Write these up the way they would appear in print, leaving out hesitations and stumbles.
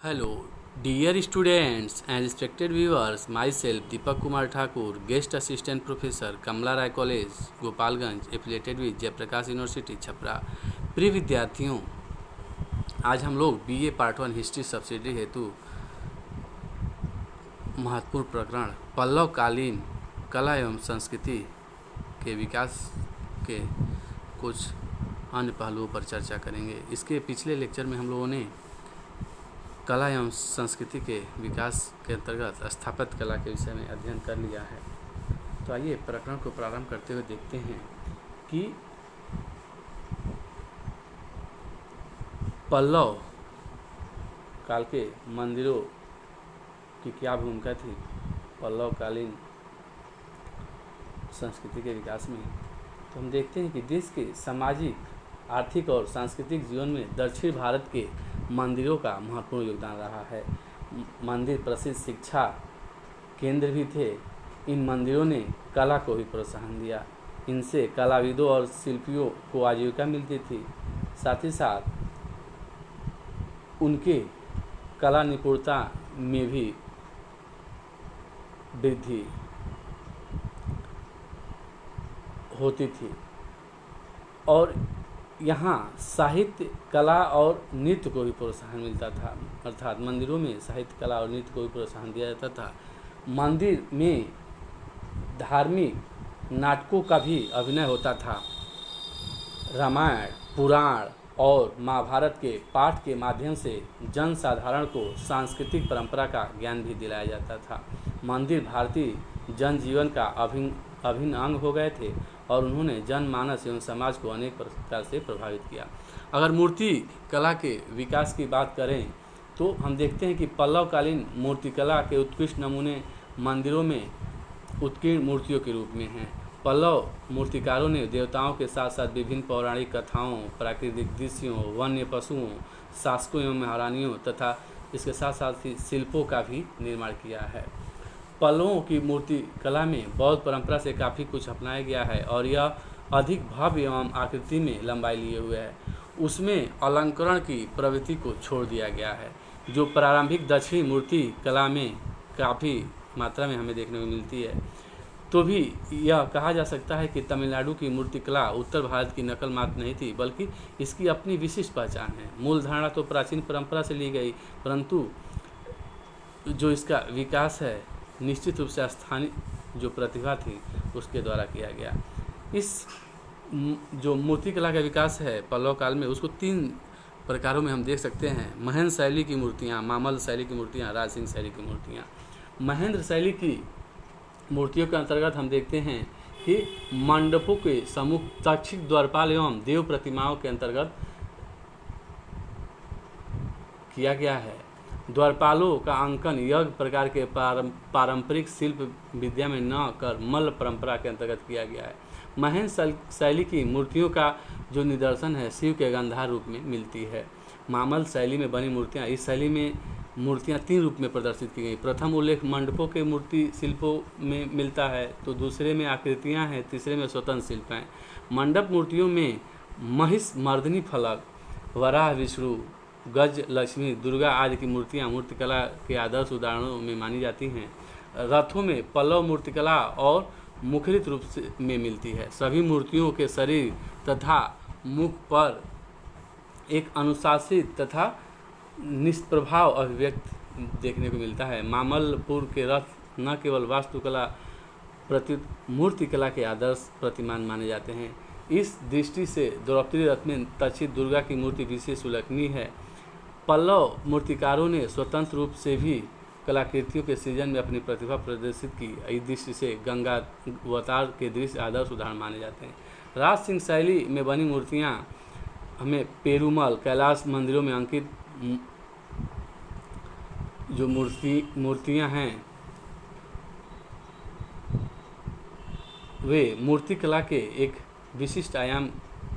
Hello, dear students and respected viewers, myself Deepak Kumar Thakur, Guest Assistant Professor, Kamla Rai College, Gopalganj, affiliated with Jayaprakash university Chhapra. प्रिय विद्यार्थियों, आज हम लोग BA part 1 history subsidy हेतु महत्वपूर्ण प्रकरण पल्लवकालीन कला एवं संस्कृति के विकास के कुछ अन्य पहलुओं पर चर्चा करेंगे। इसके पिछले लेक्चर में हम लोगों ने कला एवं संस्कृति के विकास के अंतर्गत स्थापत्य कला के विषय में अध्ययन कर लिया है। तो आइए प्रकरण को प्रारंभ करते हुए देखते हैं कि पल्लव काल के मंदिरों की क्या भूमिका थी पल्लवकालीन संस्कृति के विकास में। तो हम देखते हैं कि देश के सामाजिक, आर्थिक और सांस्कृतिक जीवन में दक्षिण भारत के मंदिरों का महत्वपूर्ण योगदान रहा है। मंदिर प्रसिद्ध शिक्षा केंद्र भी थे। इन मंदिरों ने कला को भी प्रोत्साहन दिया। इनसे कलाविदों और शिल्पियों को आजीविका मिलती थी। साथ ही साथ उनके कला निपुणता में भी वृद्धि होती थी और यहाँ साहित्य, कला और नृत्य को भी प्रोत्साहन मिलता था। अर्थात मंदिरों में साहित्य, कला और नृत्य को भी प्रोत्साहन दिया जाता था। मंदिर में धार्मिक नाटकों का भी अभिनय होता था। रामायण, पुराण और महाभारत के पाठ के माध्यम से जन साधारण को सांस्कृतिक परंपरा का ज्ञान भी दिलाया जाता था। मंदिर भारतीय जनजीवन का अभिन्न अंग हो गए थे और उन्होंने जनमानस एवं समाज को अनेक प्रकार से प्रभावित किया। अगर मूर्ति कला के विकास की बात करें तो हम देखते हैं कि पल्लवकालीन मूर्तिकला के उत्कृष्ट नमूने मंदिरों में उत्कीर्ण मूर्तियों के रूप में हैं। पल्लव मूर्तिकारों ने देवताओं के साथ साथ विभिन्न पौराणिक कथाओं, प्राकृतिक दृश्यों, वन्य पशुओं, शासकों एवं महारानियों तथा इसके साथ साथ ही शिल्पों का भी निर्माण किया है। पल्लवों की मूर्ति कला में बौद्ध परंपरा से काफ़ी कुछ अपनाया गया है और यह अधिक भव्य एवं आकृति में लंबाई लिए हुए है। उसमें अलंकरण की प्रवृत्ति को छोड़ दिया गया है, जो प्रारंभिक दक्षिणी मूर्ति कला में काफ़ी मात्रा में हमें देखने को मिलती है। तो भी यह कहा जा सकता है कि तमिलनाडु की मूर्ति कला उत्तर भारत की नकल मात्र नहीं थी, बल्कि इसकी अपनी विशिष्ट पहचान है। मूल धारणा तो प्राचीन परंपरा से ली गई, परंतु जो इसका विकास है निश्चित रूप से स्थानीय जो प्रतिभा थी उसके द्वारा किया गया। इस जो मूर्ति कला का विकास है पल्लव काल में, उसको 3 प्रकारों में हम देख सकते हैं। महेंद्र शैली की मूर्तियाँ, मामल्ल शैली की मूर्तियाँ, राज सिंह शैली की मूर्तियाँ। महेंद्र शैली की मूर्तियों के अंतर्गत हम देखते हैं कि मंडपों के सम्मुख तक्षक, द्वारपाल एवं देव प्रतिमाओं के अंतर्गत किया गया है। द्वारपालों का अंकन यज्ञ प्रकार के पारंपरिक शिल्प विद्या में न कर मल्ल परंपरा के अंतर्गत किया गया है। महेंद्र शैली की मूर्तियों का जो निदर्शन है शिव के गंधार रूप में मिलती है। मामल्ल शैली में बनी मूर्तियाँ, इस शैली में मूर्तियाँ 3 रूप में प्रदर्शित की गई। प्रथम उल्लेख मंडपों के मूर्ति शिल्पों में मिलता है, तो दूसरे में आकृतियाँ हैं, तीसरे में स्वतंत्र शिल्प हैं। मंडप मूर्तियों में महिष मर्दिनी फलक, वराह, विष्णु, गज, लक्ष्मी, दुर्गा आदि की मूर्तियाँ मूर्तिकला के आदर्श उदाहरणों में मानी जाती हैं। रथों में पल्लव मूर्तिकला और मुखरित रूप से में मिलती है। सभी मूर्तियों के शरीर तथा मुख पर एक अनुशासित तथा निष्प्रभाव अभिव्यक्ति देखने को मिलता है। मामल्लपुर के रथ न केवल वास्तुकला प्रत्युत मूर्तिकला के आदर्श प्रतिमान माने जाते हैं। इस दृष्टि से द्रौपदी रथ में तक्षित दुर्गा की मूर्ति विशेष उल्लेखनीय है। पल्लव मूर्तिकारों ने स्वतंत्र रूप से भी कलाकृतियों के सृजन में अपनी प्रतिभा प्रदर्शित की। इस दृष्टि से गंगा अवतार के दृश्य आदर्श उदाहरण माने जाते हैं। राज सिंह शैली में बनी मूर्तियाँ हमें पेरुमल, कैलाश मंदिरों में अंकित जो मूर्तियाँ हैं वे मूर्ति कला के एक विशिष्ट आयाम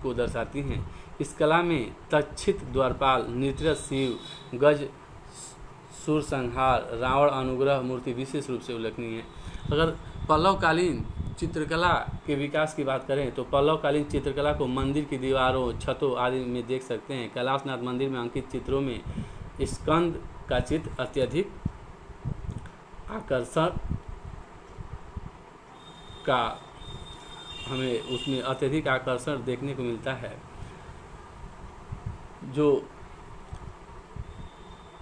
को दर्शाती हैं। इस कला में तक्षित द्वारपाल, नृत्यरत शिव, गज सूरसंहार, रावण अनुग्रह मूर्ति विशेष रूप से उल्लेखनीय है। अगर पल्लवकालीन चित्रकला के विकास की बात करें तो पल्लवकालीन चित्रकला को मंदिर की दीवारों, छतों आदि में देख सकते हैं। कैलाशनाथ मंदिर में अंकित चित्रों में स्कंद का चित्र अत्यधिक आकर्षण का हमें उसमें अत्यधिक आकर्षण देखने को मिलता है। जो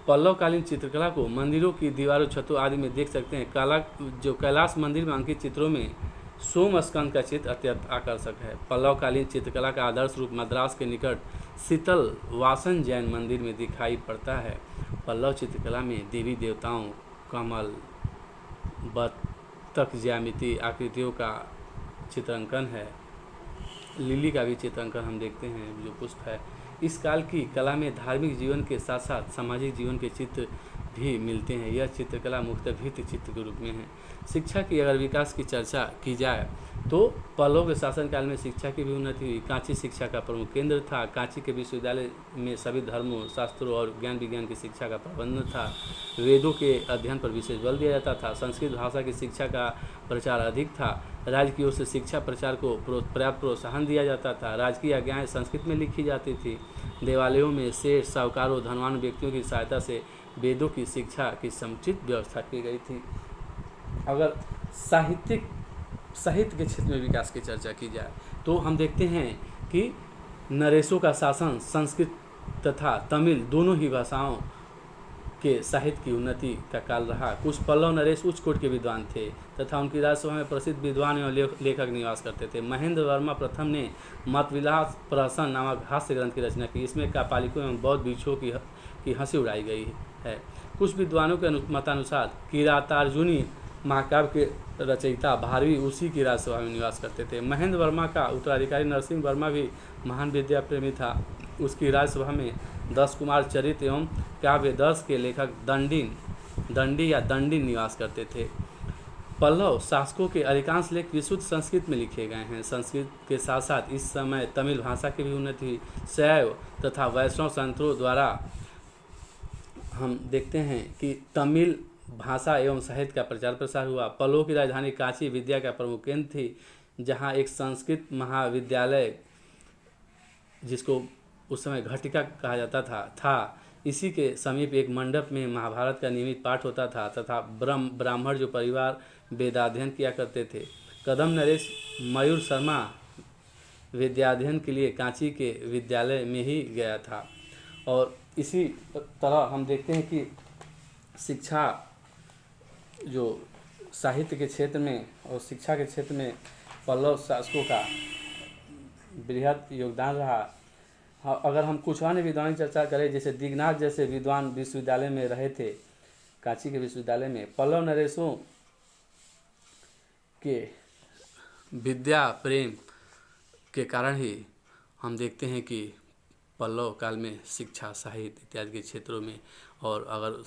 पल्लवकालीन चित्रकला को मंदिरों की दीवारों, छतों आदि में देख सकते हैं। जो कैलाश मंदिर में अंकित चित्रों में सोम स्कंद का चित्र अत्यंत आकर्षक है। पल्लवकालीन चित्रकला का आदर्श रूप मद्रास के निकट शीतल वासन जैन मंदिर में दिखाई पड़ता है। पल्लव चित्रकला में देवी देवताओं, कमल, बत्तख ज्यामिति आकृतियों का चित्रांकन है। लिली का भी चित्रांकन हम देखते हैं, जो पुष्प है। इस काल की कला में धार्मिक जीवन के साथ साथ सामाजिक जीवन के चित्र भी मिलते हैं। यह चित्रकला मुख्यतः भित्ति चित्र के रूप में है। शिक्षा की अगर विकास की चर्चा की जाए तो पल्लव के शासनकाल में शिक्षा की भी उन्नति हुई। कांची शिक्षा का प्रमुख केंद्र था। कांची के विश्वविद्यालय में सभी धर्मों, शास्त्रों और ज्ञान विज्ञान की शिक्षा का प्रबंधन था। वेदों के अध्ययन पर विशेष बल दिया जाता था। संस्कृत भाषा की शिक्षा का प्रचार अधिक था। राज्य की ओर से शिक्षा प्रचार को पर्याप्त प्रोत्साहन दिया जाता था। राजकीय आज्ञाएं संस्कृत में लिखी जाती थी। देवालयों में सेठ, साहूकारों, धनवान व्यक्तियों की सहायता से वेदों की शिक्षा की समुचित व्यवस्था की गई थी। अगर साहित्य के क्षेत्र में विकास की चर्चा की जाए तो हम देखते हैं कि नरेशों का शासन संस्कृत तथा तमिल दोनों ही भाषाओं के साहित्य की उन्नति का काल रहा। कुछ पल्लव नरेश उच्च कोटि के विद्वान थे तथा उनकी राजसभा में प्रसिद्ध विद्वान एवं लेखक निवास करते थे। महेंद्र वर्मा प्रथम ने मतविलास प्रहसन नामक हास्य ग्रंथ की रचना की। इसमें कापालिकों एवं बौद्ध भिक्षुओं की हंसी उड़ाई गई है। कुछ विद्वानों के मतानुसार किरातार्जुनी महाकाव्य के रचयिता भारवी उसी की राजसभा में निवास करते थे। महेंद्र वर्मा का उत्तराधिकारी नरसिंह वर्मा भी महान विद्या प्रेमी था। उसकी राजसभा में 10 कुमार चरित एवं काव्य 10 के लेखक दंडी निवास करते थे। पल्लव शासकों के अधिकांश लेख विशुद्ध संस्कृत में लिखे गए हैं। संस्कृत के साथ साथ इस समय तमिल भाषा की भी उन्नति हुई। शैव तथा वैष्णव संतों द्वारा हम देखते हैं कि तमिल भाषा एवं साहित्य का प्रचार प्रसार हुआ। पल्लव की राजधानी कांची विद्या का प्रमुख केंद्र थी, जहाँ एक संस्कृत महाविद्यालय, जिसको उस समय घटिका कहा जाता था। इसी के समीप एक मंडप में महाभारत का नियमित पाठ होता था तथा ब्राह्मण जो परिवार वेदाध्ययन किया करते थे। कदम नरेश मयूर शर्मा विद्याध्ययन के लिए कांची के विद्यालय में ही गया था। और इसी तरह हम देखते हैं कि शिक्षा, जो साहित्य के क्षेत्र में और शिक्षा के क्षेत्र में पल्लव शासकों का बृहद योगदान रहा। अगर हम कुछ अन्य विद्वान की चर्चा करें, जैसे दिगनाथ जैसे विद्वान विश्वविद्यालय में रहे थे, कांची के विश्वविद्यालय में। पल्लव नरेशों के विद्या प्रेम के कारण ही हम देखते हैं कि पल्लव काल में शिक्षा, साहित्य इत्यादि के क्षेत्रों में, और अगर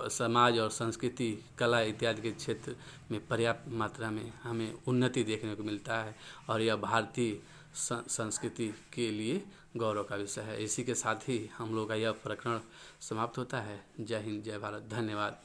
समाज और संस्कृति, कला इत्यादि के क्षेत्र में पर्याप्त मात्रा में हमें उन्नति देखने को मिलता है। और यह भारतीय संस्कृति के लिए गौरव का विषय है। इसी के साथ ही हम लोग का यह प्रकरण समाप्त होता है। जय हिंद, जय भारत, धन्यवाद।